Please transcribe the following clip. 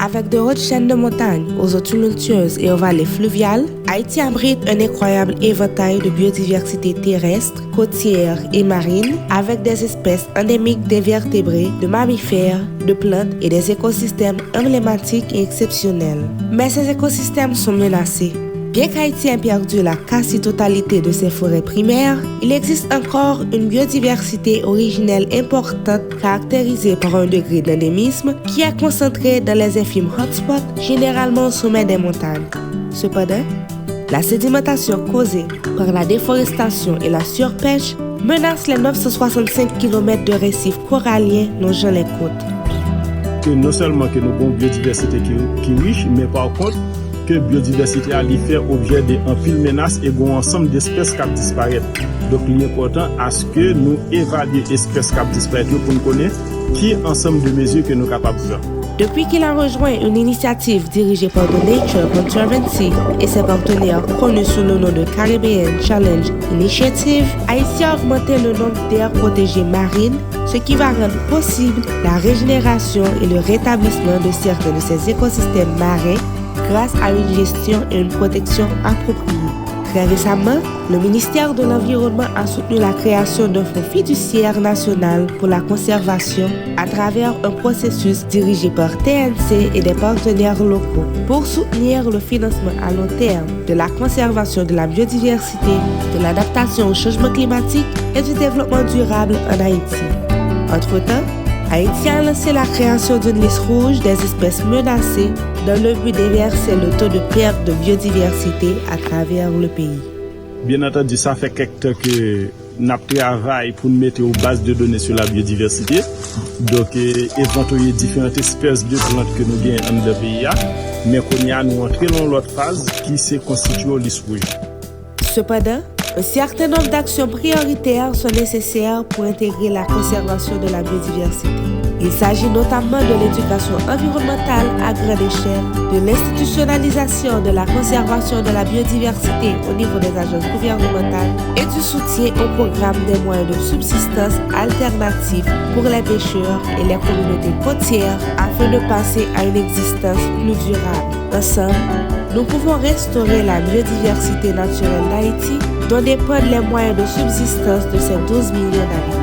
Avec de hautes chaînes de montagnes aux eaux tumultueuses et aux vallées fluviales, Haïti abrite un incroyable éventail de biodiversité terrestre, côtière et marine, avec des espèces endémiques d'invertébrés, de mammifères, de plantes et des écosystèmes emblématiques et exceptionnels. Mais ces écosystèmes sont menacés. Bien qu'Haïti ait perdu la quasi-totalité de ses forêts primaires, il existe encore une biodiversité originelle importante caractérisée par un degré d'endémisme qui est concentré dans les infimes hotspots, généralement au sommet des montagnes. Cependant, la sédimentation causée par la déforestation et la surpêche menace les 965 km de récifs coralliens longeant les côtes. Que non seulement que nous avons une biodiversité qui est riche, mais par contre, que la biodiversité a fait objet d'un pile menace et un ensemble d'espèces qui disparaissent. Donc, l'important est ce que nous évaluons les espèces qui disparaissent pour nous connaître qui est ensemble de mesures que nous sommes capables de faire. Depuis qu'il a rejoint une initiative dirigée par The Nature Conservancy et ses partenaires connus sous le nom de Caribbean Challenge Initiative, Haïti a augmenté le nombre d'aires protégées marines, ce qui va rendre possible la régénération et le rétablissement de certains de ces écosystèmes marins grâce à une gestion et une protection appropriée. Très récemment, le ministère de l'Environnement a soutenu la création d'un fonds fiduciaire national pour la conservation à travers un processus dirigé par TNC et des partenaires locaux pour soutenir le financement à long terme de la conservation de la biodiversité, de l'adaptation au changement climatique et du développement durable en Haïti. Entre-temps, Haïti a lancé la création d'une liste rouge des espèces menacées dans le but d'inverser le taux de perte de biodiversité à travers le pays. Bien entendu, ça fait quelques temps que nous travaillons pour mettre aux bases de données sur la biodiversité. Donc, éventuellement, différentes espèces de plantes que nous gagnons dans le pays. Mais nous entrons dans l'autre phase qui s'est constituée au liste rouge. Cependant, un certain nombre d'actions prioritaires sont nécessaires pour intégrer la conservation de la biodiversité. Il s'agit notamment de l'éducation environnementale à grande échelle, de l'institutionnalisation de la conservation de la biodiversité au niveau des agences gouvernementales et du soutien au programme des moyens de subsistance alternatifs pour les pêcheurs et les communautés côtières afin de passer à une existence plus durable. Ensemble, nous pouvons restaurer la biodiversité naturelle d'Haïti dont dépendent les moyens de subsistance de ses 12 millions d'habitants.